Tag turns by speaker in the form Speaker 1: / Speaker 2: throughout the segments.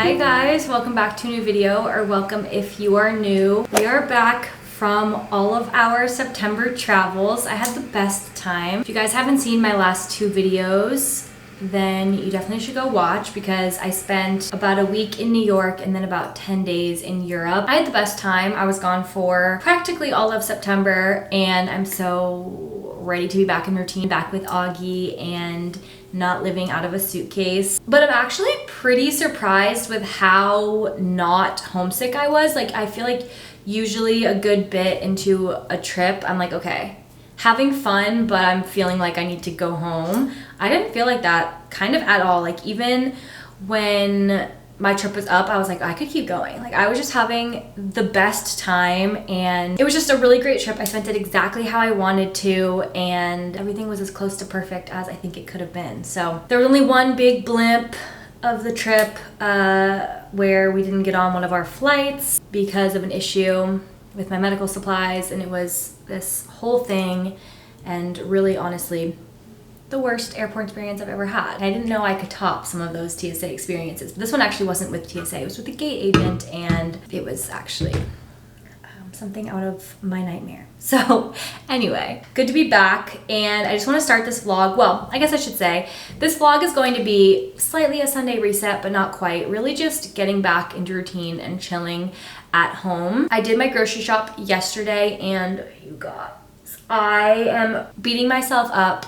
Speaker 1: Hi guys, welcome back to a new video, or welcome if you are new. We are back from all of our September travels. I had the best time. If you guys haven't seen my last two videos, then you definitely should go watch because I spent about a week in New York and then about 10 days in Europe. I had the best time. I was gone for practically all of September and I'm so ready to be back in routine, back with Augie and not living out of a suitcase. But I'm actually pretty surprised with how not homesick I was. Like, I feel like usually a good bit into a trip, I'm like, okay, having fun, but I'm feeling like I need to go home. I didn't feel like that kind of at all. Like, even when my trip was up, I was like, I could keep going. Like, I was just having the best time and it was just a really great trip. I spent it exactly how I wanted to and everything was as close to perfect as I think it could have been. So there was only one big blimp of the trip where we didn't get on one of our flights because of an issue with my medical supplies, and it was this whole thing, and really honestly the worst airport experience I've ever had. I didn't know I could top some of those TSA experiences, but this one actually wasn't with TSA, it was with the gate agent, and it was actually something out of my nightmare. So anyway, good to be back, and I just want to start this vlog. Well, I guess I should say this vlog is going to be slightly a Sunday reset, but not quite. Really just getting back into routine and chilling at home. I did my grocery shop yesterday, and you guys, I am beating myself up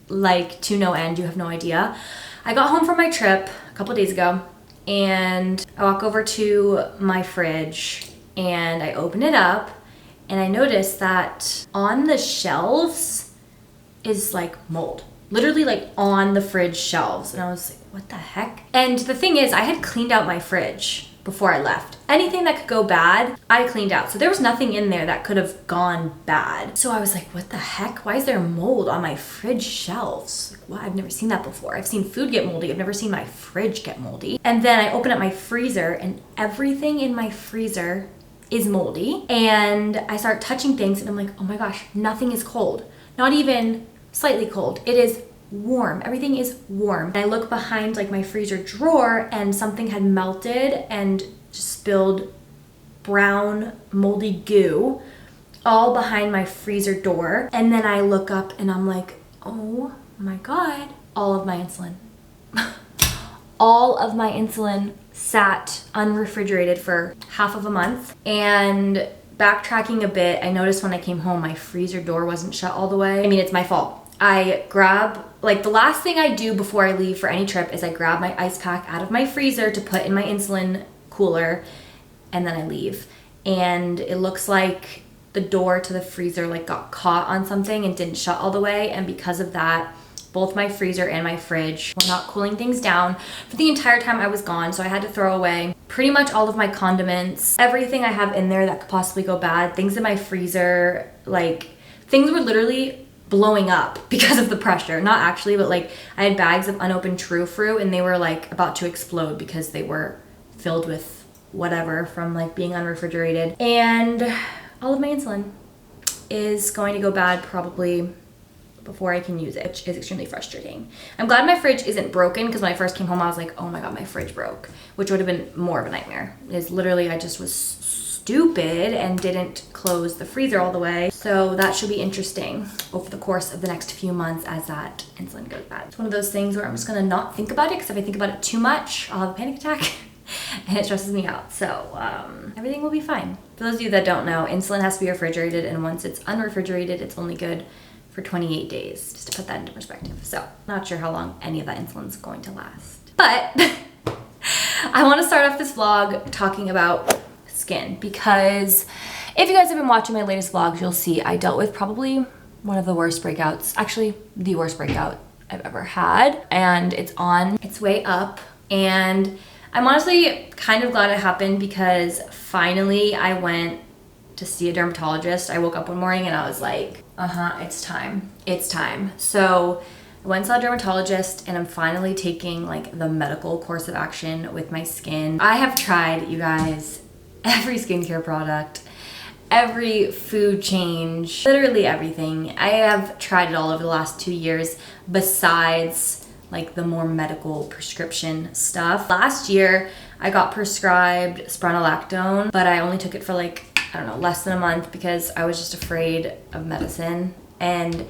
Speaker 1: like to no end. You have no idea. I got home from my trip a couple days ago, and I walk over to my fridge and I open it up and I noticed that on the shelves is like mold. Literally like on the fridge shelves. And I was like, what the heck? And the thing is, I had cleaned out my fridge before I left. Anything that could go bad, I cleaned out. So there was nothing in there that could have gone bad. So I was like, what the heck? Why is there mold on my fridge shelves? Like, what? I've never seen that before. I've seen food get moldy. I've never seen my fridge get moldy. And then I open up my freezer and everything in my freezer is moldy. And I start touching things and I'm like, oh my gosh, nothing is cold. Not even slightly cold. It is warm. Everything is warm. And I look behind like my freezer drawer and something had melted and just spilled brown moldy goo all behind my freezer door. And then I look up and I'm like, oh my God, all of my insulin. All of my insulin sat unrefrigerated for half of a month. And backtracking a bit, I noticed when I came home, my freezer door wasn't shut all the way. I mean, it's my fault. I grab, like, the last thing I do before I leave for any trip is I grab my ice pack out of my freezer to put in my insulin cooler, and then I leave. And it looks like the door to the freezer like got caught on something and didn't shut all the way, and because of that, both my freezer and my fridge were not cooling things down for the entire time I was gone. So I had to throw away pretty much all of my condiments, everything I have in there that could possibly go bad, things in my freezer, like things were literally blowing up because of the pressure. Not actually, but like I had bags of unopened true fruit and they were like about to explode because they were filled with whatever from like being unrefrigerated. And all of my insulin is going to go bad probably before I can use it, which is extremely frustrating. I'm glad my fridge isn't broken because when I first came home I was like, oh my God, my fridge broke, which would have been more of a nightmare. It's literally, I just was stupid and didn't close the freezer all the way. So that should be interesting over the course of the next few months as that insulin goes bad. It's one of those things where I'm just gonna not think about it, because if I think about it too much, I'll have a panic attack and it stresses me out. So everything will be fine. For those of you that don't know, insulin has to be refrigerated, and once it's unrefrigerated, it's only good for 28 days, just to put that into perspective. So not sure how long any of that insulin is going to last. But I want to start off this vlog talking about skin, because if you guys have been watching my latest vlogs, you'll see I dealt with probably one of the worst breakouts, actually the worst breakout I've ever had, and it's on its way up. And I'm honestly kind of glad it happened, because finally I went to see a dermatologist. I woke up one morning and I was like, it's time. It's time. So I went and saw a dermatologist, and I'm finally taking like the medical course of action with my skin. I have tried, you guys, every skincare product, every food change, literally everything. I have tried it all over the last 2 years, besides like the more medical prescription stuff. Last year, I got prescribed spironolactone, but I only took it for like, I don't know, less than a month because I was just afraid of medicine. And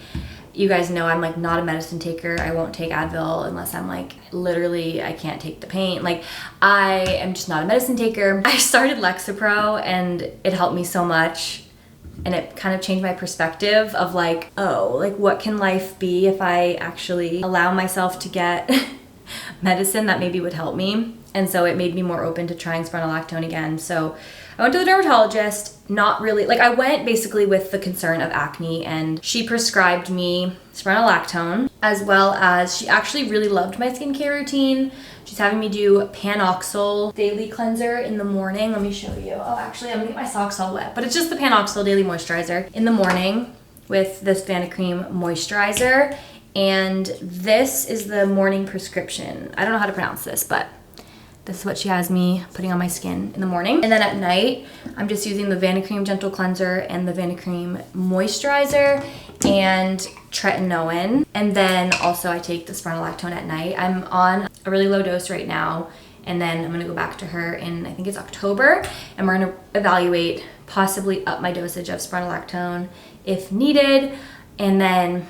Speaker 1: you guys know I'm like not a medicine taker. I won't take Advil unless I'm like, literally, I can't take the pain. Like, I am just not a medicine taker. I started Lexapro and it helped me so much. And it kind of changed my perspective of like, oh, like what can life be if I actually allow myself to get medicine that maybe would help me. And so it made me more open to trying spironolactone again. So I went to the dermatologist, not really, like I went basically with the concern of acne, and she prescribed me spironolactone, as well as she actually really loved my skincare routine. She's having me do Panoxyl daily cleanser in the morning. Let me show you. Oh, actually, I'm gonna get my socks all wet, but it's just the Panoxyl daily moisturizer in the morning with this Vanicream moisturizer. And this is the morning prescription. I don't know how to pronounce this, but this is what she has me putting on my skin in the morning. And then at night, I'm just using the Vanicream Gentle Cleanser and the Vanicream Moisturizer and tretinoin. And then also I take the spironolactone at night. I'm on a really low dose right now. And then I'm gonna go back to her in, I think it's October. And we're gonna evaluate, possibly up my dosage of spironolactone if needed. And then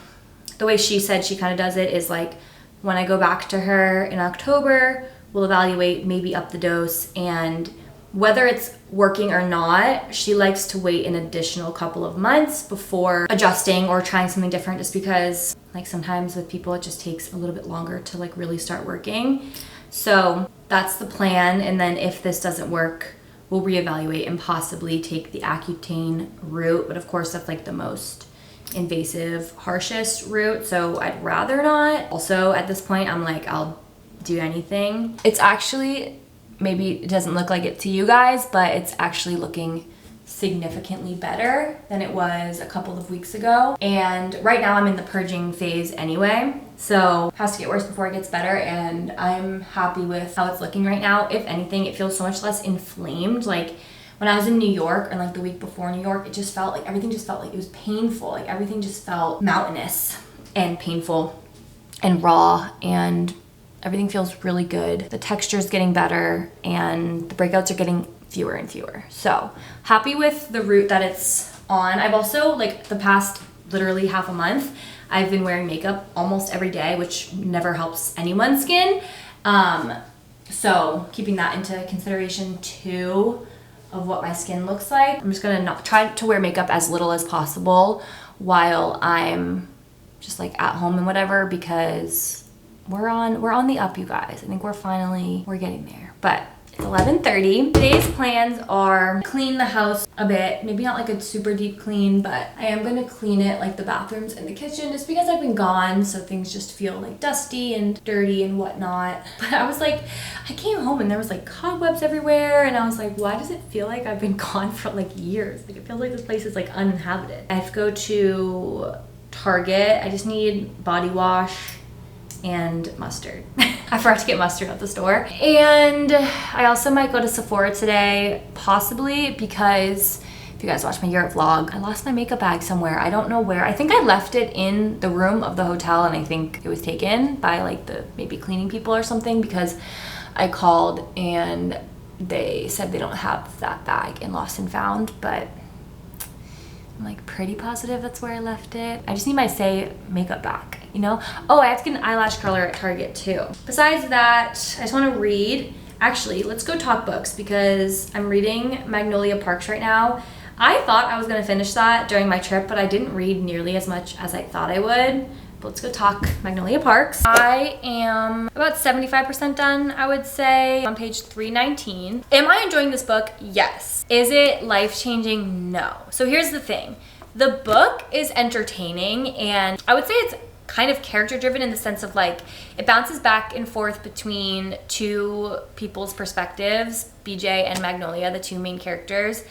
Speaker 1: the way she said she kind of does it is like, when I go back to her in October, we'll evaluate, maybe up the dose, and whether it's working or not, she likes to wait an additional couple of months before adjusting or trying something different, just because like sometimes with people it just takes a little bit longer to like really start working. So that's the plan. And then if this doesn't work, we'll reevaluate and possibly take the Accutane route. But of course that's like the most invasive, harshest route, so I'd rather not. Also at this point I'm like, I'll do anything. It's actually, maybe it doesn't look like it to you guys, but it's actually looking significantly better than it was a couple of weeks ago. And right now I'm in the purging phase anyway, so it has to get worse before it gets better, and I'm happy with how it's looking right now. If anything, it feels so much less inflamed. Like when I was in New York, and like the week before New York, it just felt like everything just felt like it was painful. Like everything just felt mountainous and painful and raw, and everything feels really good. The texture's getting better and the breakouts are getting fewer and fewer. So happy with the route that it's on. I've also, like the past literally half a month, I've been wearing makeup almost every day, which never helps anyone's skin. So keeping that into consideration too, of what my skin looks like. I'm just gonna not try to wear makeup as little as possible while I'm just like at home and whatever, because we're on the up, you guys. I think we're getting there. But it's 11:30. Today's plans are clean the house a bit. Maybe not like a super deep clean, but I am gonna clean it, like the bathrooms and the kitchen, just because I've been gone, so things just feel like dusty and dirty and whatnot. But I was like, I came home and there was like cobwebs everywhere, and I was like, why does it feel like I've been gone for like years? Like it feels like this place is like uninhabited. I have to go to Target. I just need body wash and mustard. I forgot to get mustard at the store. And I also might go to Sephora today, possibly, because if you guys watch my Europe vlog, I lost my makeup bag somewhere. I don't know where. I think I left it in the room of the hotel, and I think it was taken by like the maybe cleaning people or something, because I called and they said they don't have that bag in Lost and Found, but I'm like pretty positive that's where I left it. I just need my Say makeup back, you know? Oh, I have to get an eyelash curler at Target too. Besides that, I just want to read. Actually, let's go talk books, because I'm reading Magnolia Parks right now. I thought I was gonna finish that during my trip, but I didn't read nearly as much as I thought I would. But let's go talk Magnolia Parks. I am about 75% done, I would say, on page 319. Am I enjoying this book? Yes. Is it life-changing? No. So here's the thing. The book is entertaining, and I would say it's kind of character-driven in the sense of like, it bounces back and forth between two people's perspectives, BJ and Magnolia, the two main characters.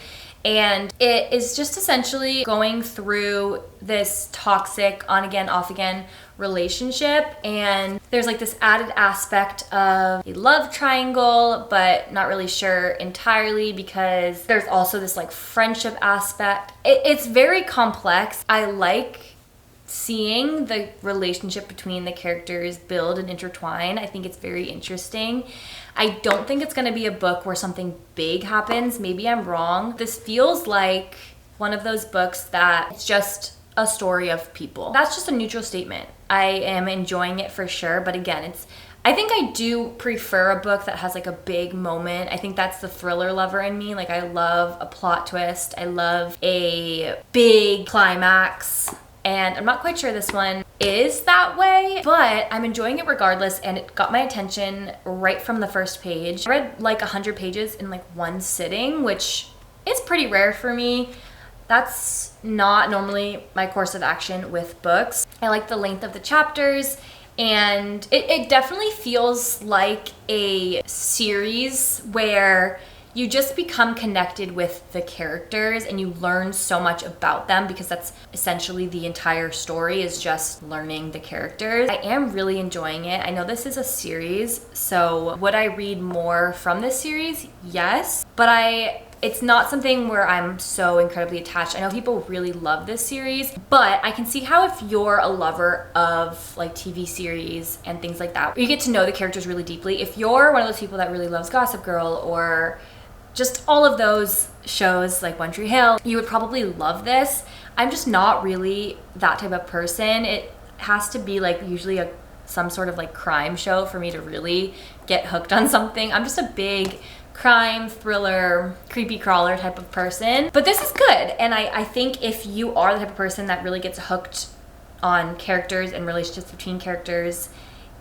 Speaker 1: And it is just essentially going through this toxic on again, off again relationship. And there's like this added aspect of a love triangle, but not really sure entirely, because there's also this like friendship aspect. It's very complex. I like seeing the relationship between the characters build and intertwine. I think it's very interesting. I don't think it's going to be a book where something big happens. Maybe I'm wrong. This feels like one of those books that it's just a story of people. That's just a neutral statement. I am enjoying it for sure, but again, I think I do prefer a book that has like a big moment. I think that's the thriller lover in me. Like, I love a plot twist. I love a big climax. And I'm not quite sure this one is that way, but I'm enjoying it regardless, and it got my attention right from the first page. I read like 100 pages in like one sitting, which is pretty rare for me. That's not normally my course of action with books. I like the length of the chapters, and it definitely feels like a series where you just become connected with the characters and you learn so much about them, because that's essentially the entire story, is just learning the characters. I am really enjoying it. I know this is a series, so would I read more from this series? Yes, but it's not something where I'm so incredibly attached. I know people really love this series, but I can see how if you're a lover of like TV series and things like that, you get to know the characters really deeply. If you're one of those people that really loves Gossip Girl or just all of those shows like One Tree Hill, you would probably love this. I'm just not really that type of person. It has to be like usually some sort of like crime show for me to really get hooked on something. I'm just a big crime, thriller, creepy crawler type of person. But this is good. And I think if you are the type of person that really gets hooked on characters and relationships between characters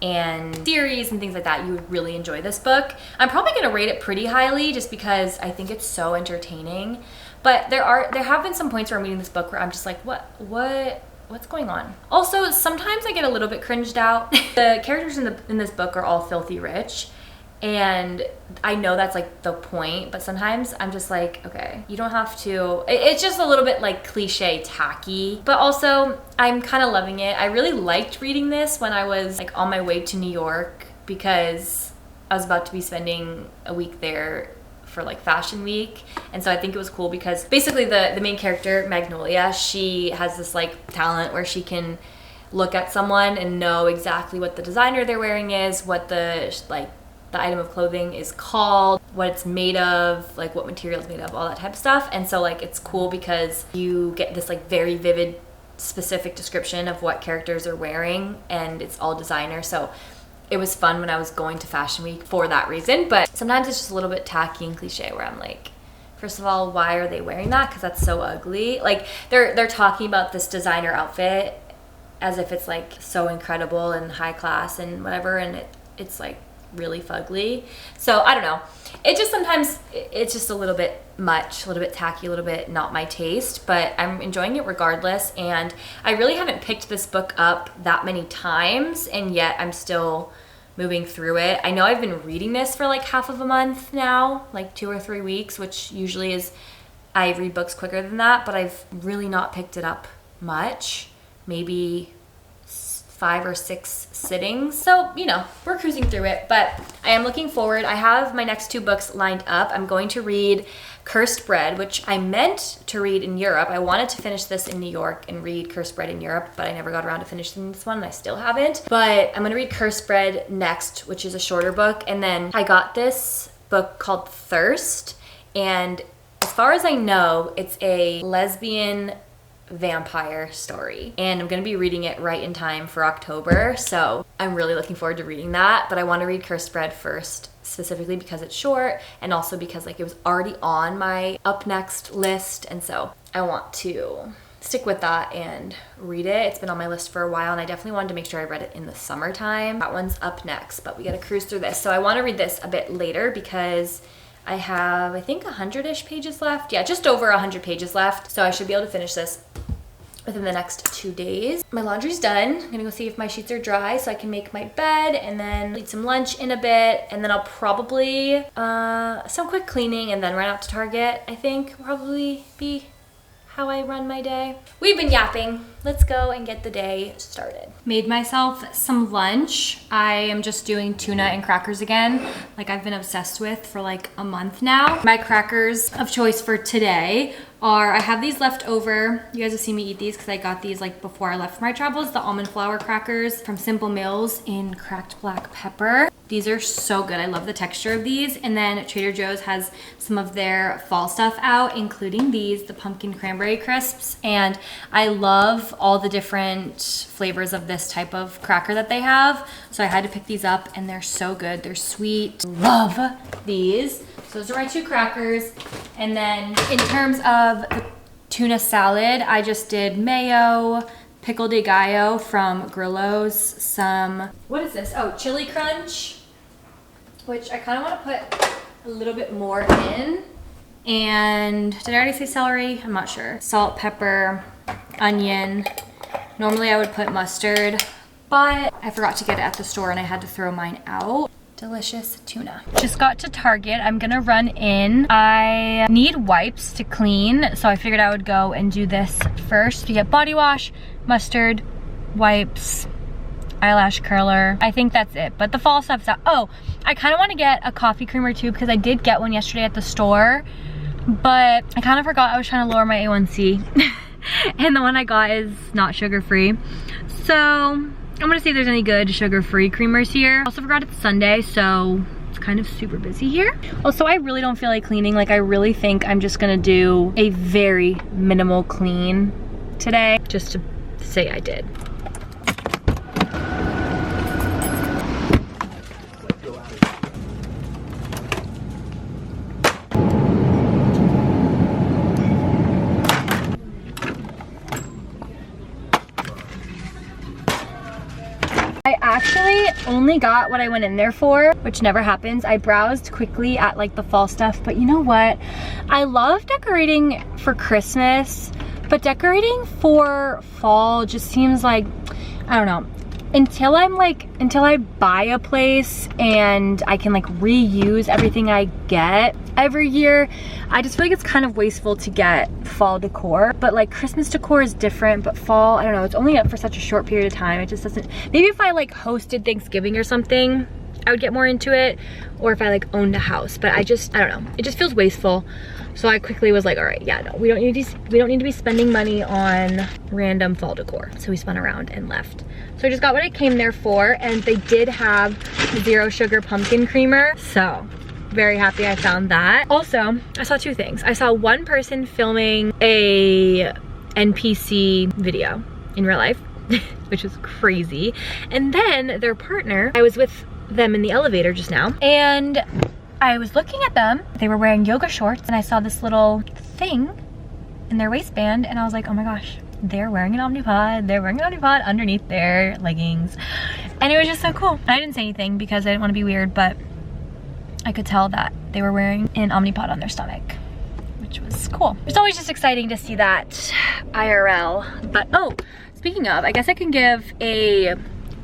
Speaker 1: and series and things like that, you would really enjoy this book. I'm probably going to rate it pretty highly just because I think it's so entertaining. But there have been some points where I'm reading this book where I'm just like, what's going on? Also, sometimes I get a little bit cringed out. The characters in this book are all filthy rich. And I know that's like the point, but sometimes I'm just like, okay, you don't have to. It's just a little bit like cliche tacky, but also I'm kind of loving it. I really liked reading this when I was like on my way to New York, because I was about to be spending a week there for like fashion week. And so I think it was cool because basically the main character, Magnolia, she has this like talent where she can look at someone and know exactly what the designer they're wearing is, what the item of clothing is called, what it's made of, like what material it's made of, all that type of stuff. And so like it's cool because you get this like very vivid specific description of what characters are wearing, and it's all designer. So it was fun when I was going to fashion week for that reason. But sometimes it's just a little bit tacky and cliche where I'm like, first of all, why are they wearing that? Because that's so ugly. Like they're talking about this designer outfit as if it's like so incredible and high class and whatever, and it's like really fugly. So I don't know, it just sometimes it's just a little bit much, a little bit tacky, a little bit not my taste, but I'm enjoying it regardless. And I really haven't picked this book up that many times, and yet I'm still moving through it. I know I've been reading this for like half of a month now, like 2 or 3 weeks, which usually is, I read books quicker than that, but I've really not picked it up much, maybe 5 or 6 sittings. So, you know, we're cruising through it, but I am looking forward. I have my next 2 books lined up. I'm going to read Cursed Bread, which I meant to read in Europe. I wanted to finish this in New York and read Cursed Bread in Europe, but I never got around to finishing this one, and I still haven't. But I'm going to read Cursed Bread next, which is a shorter book. And then I got this book called Thirst, and as far as I know, it's a lesbian vampire story, and I'm gonna be reading it right in time for October, so I'm really looking forward to reading that. But I want to read Cursed Bread first, specifically because it's short, and also because like it was already on my up next list, and so I want to stick with that and read it. It's been on my list for a while, and I definitely wanted to make sure I read it in the summertime. That one's up next, but we gotta cruise through this. So I want to read this a bit later because I have, I think, 100-ish pages left. Yeah, just over 100 pages left. So I should be able to finish this within the next 2 days. My laundry's done. I'm gonna go see if my sheets are dry so I can make my bed, and then eat some lunch in a bit, and then I'll probably, some quick cleaning, and then run out to Target, I think, will probably be how I run my day. We've been yapping. Let's go and get the day started. Made myself some lunch. I am just doing tuna and crackers again, like I've been obsessed with for like a month now. My crackers of choice for today are, I have these left over. You guys have seen me eat these because I got these like before I left for my travels. The almond flour crackers from Simple Mills in cracked black pepper. These are so good. I love the texture of these. And then Trader Joe's has some of their fall stuff out, including these, the pumpkin cranberry crisps. And I love all the different flavors of this type of cracker that they have. So I had to pick these up and they're so good. They're sweet. Love these. So those are my 2 crackers. And then in terms of the tuna salad, I just did mayo, pickle de gallo from Grillo's, some, what is this? Oh, chili crunch, which I kind of want to put a little bit more in. And did I already say celery? I'm not sure. Salt, pepper, onion. Normally I would put mustard, but I forgot to get it at the store and I had to throw mine out. Delicious tuna. Just got to Target. I'm gonna run in. I need wipes to clean, so I figured I would go and do this first. You get body wash, mustard, wipes, eyelash curler. I think that's it, but the fall stuff's out. Oh, I kind of want to get a coffee creamer too because I did get one yesterday at the store, but I kind of forgot I was trying to lower my A1C. And the one I got is not sugar-free. So I'm gonna see if there's any good sugar-free creamers here. Also forgot it's Sunday, so it's kind of super busy here. Also, I really don't feel like cleaning. Like, I really think I'm just gonna do a very minimal clean today, just to say I did. I actually only got what I went in there for, which never happens. I browsed quickly at like the fall stuff, but you know what? I love decorating for Christmas, but decorating for fall just seems like, I don't know. Until I buy a place and I can like reuse everything I get every year, I just feel like it's kind of wasteful to get fall decor. But like Christmas decor is different, but fall, I don't know, it's only up for such a short period of time. It just doesn't, maybe if I like hosted Thanksgiving or something, I would get more into it, or if I like owned a house, but I don't know, it just feels wasteful. So I quickly was like, all right, yeah, no, we don't need to be spending money on random fall decor. So we spun around and left. So I just got what I came there for, and they did have 0 sugar pumpkin creamer. So very happy I found that. Also, I saw 2 things. I saw one person filming a NPC video in real life, which was crazy. And then their partner, I was with them in the elevator just now, and I was looking at them. They were wearing yoga shorts, and I saw this little thing in their waistband, and I was like, oh my gosh, they're wearing an Omnipod. They're wearing an Omnipod underneath their leggings. And it was just so cool. I didn't say anything because I didn't want to be weird, but I could tell that they were wearing an Omnipod on their stomach, which was cool. It's always just exciting to see that IRL. But oh, speaking of, I guess I can give a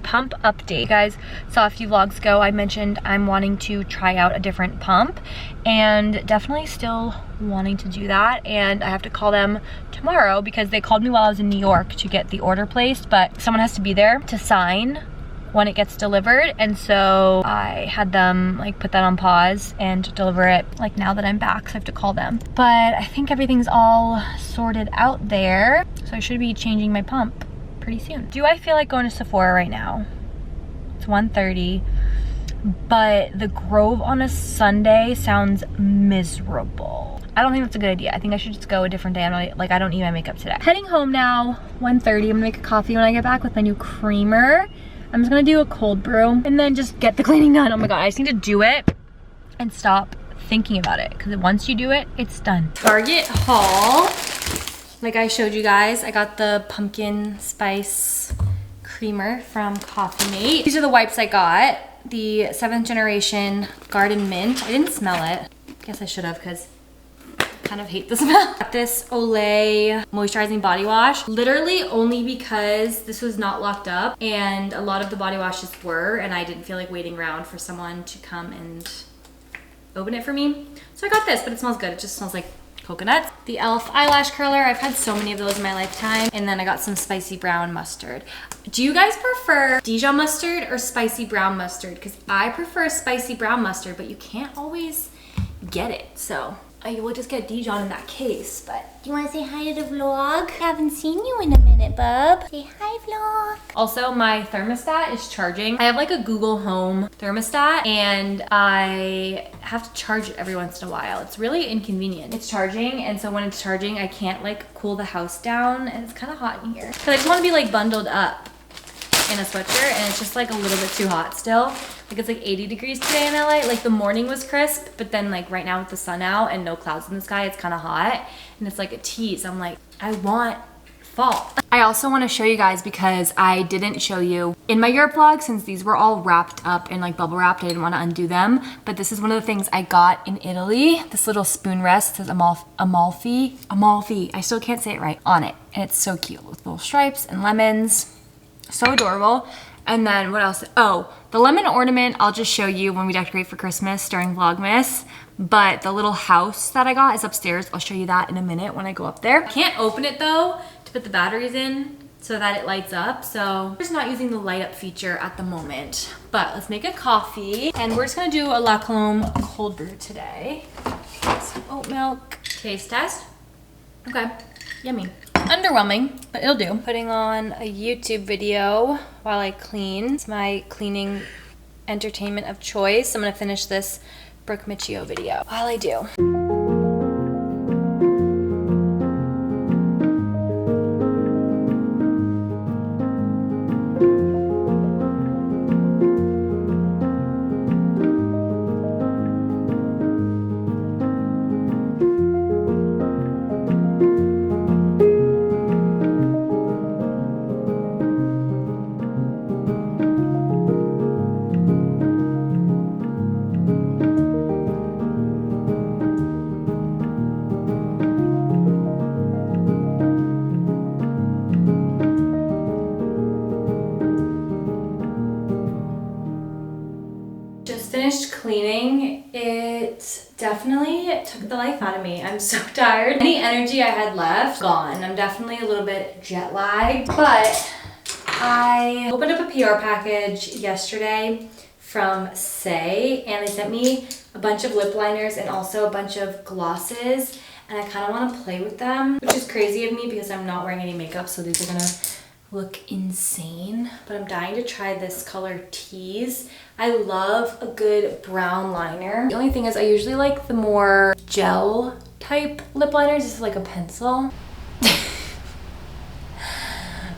Speaker 1: pump update. You guys saw a few vlogs ago, I mentioned I'm wanting to try out a different pump, and definitely still wanting to do that. And I have to call them tomorrow because they called me while I was in New York to get the order placed, but someone has to be there to sign when it gets delivered, and so I had them like put that on pause and deliver it like now that I'm back, so I have to call them. But I think everything's all sorted out there, so I should be changing my pump pretty soon. Do I feel like going to Sephora right now? It's 1:30, but the Grove on a Sunday sounds miserable. I don't think that's a good idea. I think I should just go a different day. I don't need my makeup today. Heading home now, 1:30. I'm gonna make a coffee when I get back with my new creamer. I'm just gonna do a cold brew and then just get the cleaning done. Oh my God, I just need to do it and stop thinking about it, because once you do it, it's done. Target haul. Like I showed you guys, I got the pumpkin spice creamer from Coffee Mate. These are the wipes I got. The 7th generation garden mint. I didn't smell it. Guess I should have, because I kind of hate the smell. Got this Olay moisturizing body wash. Literally only because this was not locked up and a lot of the body washes were, and I didn't feel like waiting around for someone to come and open it for me. So I got this, but it smells good. It just smells like coconuts. The e.l.f. eyelash curler. I've had so many of those in my lifetime. And then I got some spicy brown mustard. Do you guys prefer Dijon mustard or spicy brown mustard? Because I prefer spicy brown mustard, but you can't always get it. So I will just get Dijon in that case, but.
Speaker 2: Do you want to say hi to the vlog? I haven't seen you in a minute, bub. Say hi, vlog.
Speaker 1: Also, my thermostat is charging. I have like a Google Home thermostat and I have to charge it every once in a while. It's really inconvenient. It's charging, and so when it's charging, I can't like cool the house down, and it's kind of hot in here. Cause I just want to be like bundled up in a sweatshirt, and it's just like a little bit too hot still. Like it's like 80 degrees today in LA. Like the morning was crisp, but then like right now with the sun out and no clouds in the sky, it's kind of hot and it's like a tease. I'm like, I want fall. I also want to show you guys, because I didn't show you in my Europe vlog, since these were all wrapped up in like bubble wrapped, I didn't want to undo them, but this is one of the things I got in Italy. This little spoon rest says Amalfi, I still can't say it right, on it, and it's so cute with little stripes and lemons. So adorable. And then what else? Oh, the lemon ornament I'll just show you when we decorate for Christmas during Vlogmas. But the little house that I got is upstairs. I'll show you that in a minute when I go up there. I can't open it though to put the batteries in so that it lights up. So I'm just not using the light up feature at the moment. But let's make a coffee. And we're just gonna do a La Colombe cold brew today. Some oat milk. Taste test. Okay, yummy. Underwhelming, but it'll do. Putting on a YouTube video while I clean. It's my cleaning entertainment of choice. I'm gonna finish this Brooke Michio video while I do. Finished cleaning. It definitely took the life out of me. I'm so tired. Any energy I had left, gone. I'm definitely a little bit jet lagged, but I opened up a PR package yesterday from Say, and they sent me a bunch of lip liners and also a bunch of glosses, and I kind of want to play with them, which is crazy of me because I'm not wearing any makeup, so these are gonna look insane, but I'm dying to try this color Tease. I love a good brown liner. The only thing is I usually like the more gel type lip liners. This is like a pencil.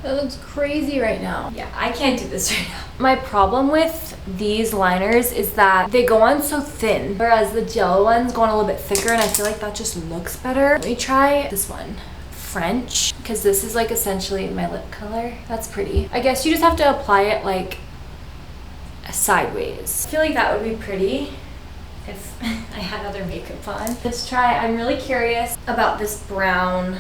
Speaker 1: That looks crazy right now. Yeah, I can't do this right now. My problem with these liners is that they go on so thin, whereas the gel ones go on a little bit thicker, and I feel like that just looks better. Let me try this one. French, because this is like essentially my lip color. That's pretty. I guess you just have to apply it like sideways. I feel like that would be pretty if I had other makeup on. Let's try. I'm really curious about this brown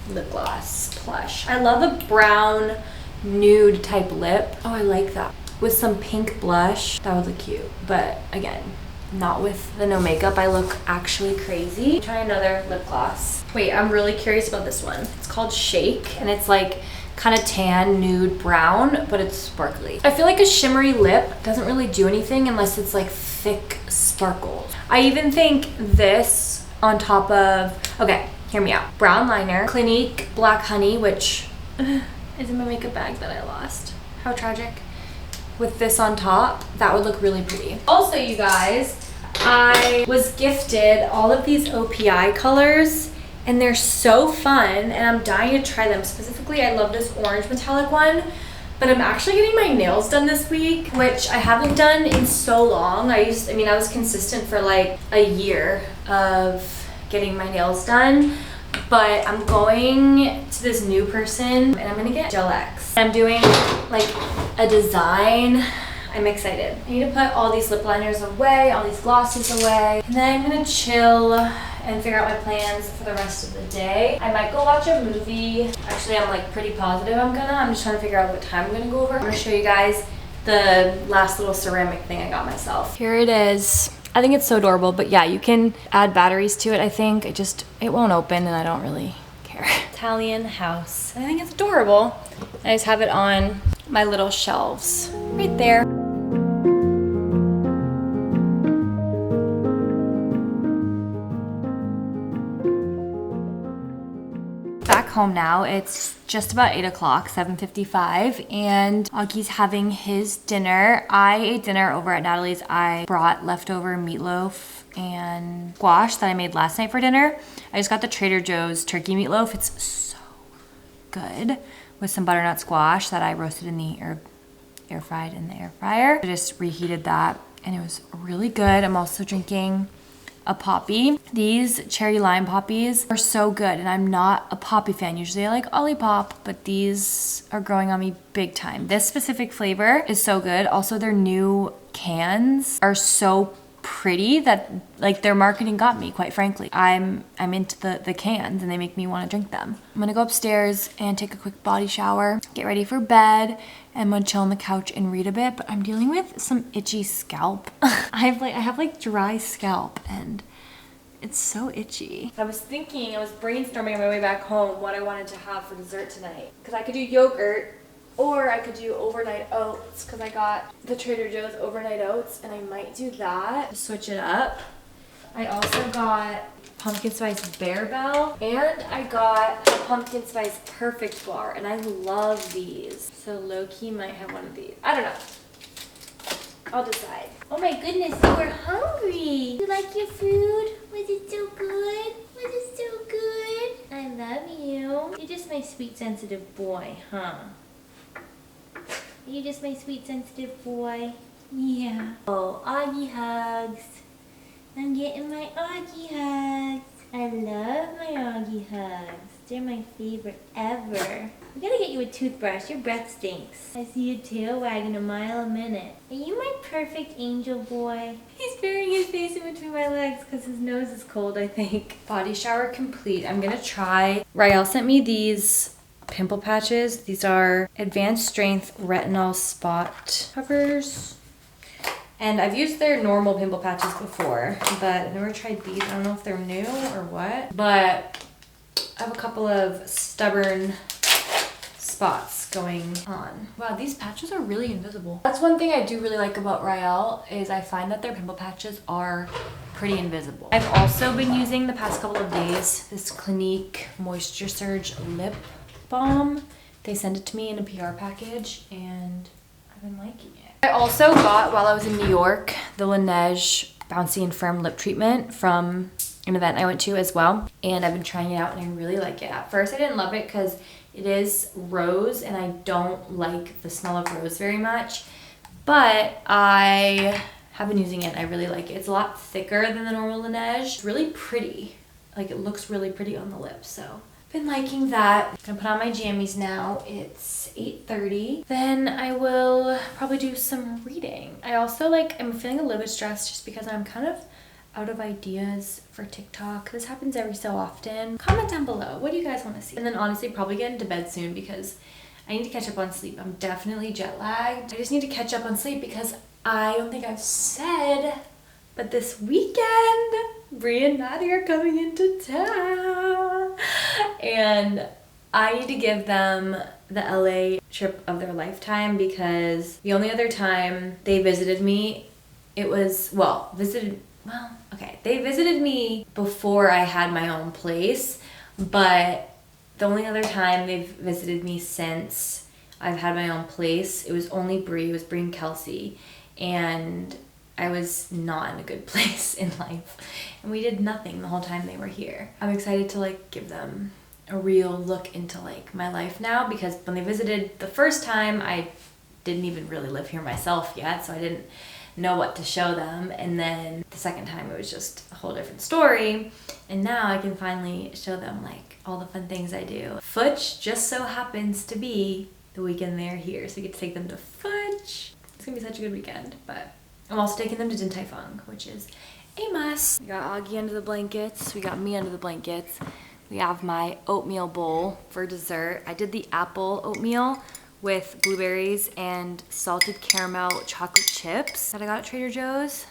Speaker 1: lip gloss Plush. I love a brown nude type lip. Oh, I like that. With some pink blush, that would look cute. But again, not with the no makeup. I look actually crazy. Try another lip gloss. Wait, I'm really curious about this one. It's called Shake, and it's like kind of tan, nude brown, but it's sparkly. I feel like a shimmery lip doesn't really do anything unless it's like thick sparkles. I even think this on top of, okay, hear me out. Brown liner, Clinique Black Honey, which is in my makeup bag that I lost. How tragic. With this on top, that would look really pretty. Also, you guys, I was gifted all of these OPI colors, and they're so fun, and I'm dying to try them. Specifically, I love this orange metallic one, but I'm actually getting my nails done this week, which I haven't done in so long. I was consistent for like a year of getting my nails done, but I'm going to this new person, and I'm gonna get Gel X. I'm doing like a design. I'm excited. I need to put all these lip liners away, all these glosses away, and then I'm gonna chill and figure out my plans for the rest of the day. I might go watch a movie. Actually, I'm like pretty positive I'm just trying to figure out what time I'm gonna go over. I'm gonna show you guys the last little ceramic thing I got myself. Here it is. I think it's so adorable, but yeah, you can add batteries to it, I think. It won't open, and I don't really care. Italian house. I think it's adorable. I just have it on my little shelves right there. home now. It's just about 8 o'clock, 7:55, and Augie's having his dinner. I ate dinner over at Natalie's. I brought leftover meatloaf and squash that I made last night for dinner. I just got the Trader Joe's turkey meatloaf. It's so good with some butternut squash that I roasted in the air fried in the air fryer. I just reheated that and it was really good. I'm also drinking a poppy. These cherry lime poppies are so good, and I'm not a poppy fan. Usually I like Olipop, but these are growing on me big time. This specific flavor is so good. Also, their new cans are so pretty that like their marketing got me, quite frankly. I'm into the cans and they make me want to drink them. I'm gonna go upstairs and take a quick body shower, get ready for bed, and I'm gonna chill on the couch and read a bit, but I'm dealing with some itchy scalp. I have like dry scalp and it's so itchy. I was brainstorming on my way back home what I wanted to have for dessert tonight. Because I could do yogurt or I could do overnight oats because I got the Trader Joe's overnight oats and I might do that. Switch it up. I also got pumpkin spice Bear Bell and I got a pumpkin spice Perfect Bar and I love these. So low-key might have one of these. I don't know. I'll decide.
Speaker 2: Oh my goodness, you were hungry. You like your food? Was it so good? Was it so good? I love you. You're just my sweet sensitive boy, huh? You're just my sweet sensitive boy. Yeah. Oh, Augie hugs. I'm getting my Augie hugs. I love my Augie hugs. They're my favorite ever. I gotta get you a toothbrush. Your breath stinks. I see your tail wagging a mile a minute. Are you my perfect angel boy? He's burying his face in between my legs because his nose is cold, I think.
Speaker 1: Body shower complete. I'm gonna try. Rael sent me these pimple patches. These are Advanced Strength Retinol Spot Covers. And I've used their normal pimple patches before, but I've never tried these. I don't know if they're new or what, but I have a couple of stubborn spots going on. Wow, these patches are really invisible. That's one thing I do really like about Rael is I find that their pimple patches are pretty invisible. I've also been using the past couple of days this Clinique Moisture Surge Lip Balm. They sent it to me in a PR package and I've been liking it. I also got, while I was in New York, the Laneige Bouncy and Firm Lip Treatment from an event I went to as well. And I've been trying it out and I really like it. At first I didn't love it because it is rose and I don't like the smell of rose very much. But I have been using it and I really like it. It's a lot thicker than the normal Laneige. It's really pretty. Like it looks really pretty on the lips, so been liking that. I'm gonna put on my jammies now. It's 8:30. Then I will probably do some reading. I also I'm feeling a little bit stressed just because I'm kind of out of ideas for TikTok. This happens every so often. Comment down below. What do you guys want to see? And then honestly, probably get into bed soon because I need to catch up on sleep. I'm definitely jet lagged. I just need to catch up on sleep because I don't think I've said, but this weekend, Brie and Maddie are coming into town. And I need to give them the LA trip of their lifetime because the only other time they visited me, it was, they visited me before I had my own place, but the only other time they've visited me since I've had my own place, it was only Brie, it was Brie and Kelsey, and I was not in a good place in life, and we did nothing the whole time they were here. I'm excited to give them a real look into my life now because when they visited the first time, I didn't even really live here myself yet, so I didn't know what to show them, and then the second time it was just a whole different story, and now I can finally show them all the fun things I do. Fudge just so happens to be the weekend they're here, so we get to take them to Fudge. It's gonna be such a good weekend, but I'm also taking them to Din Tai Fung, which is a must. We got Augie under the blankets, we got me under the blankets. We have my oatmeal bowl for dessert. I did the apple oatmeal with blueberries and salted caramel chocolate chips that I got at Trader Joe's.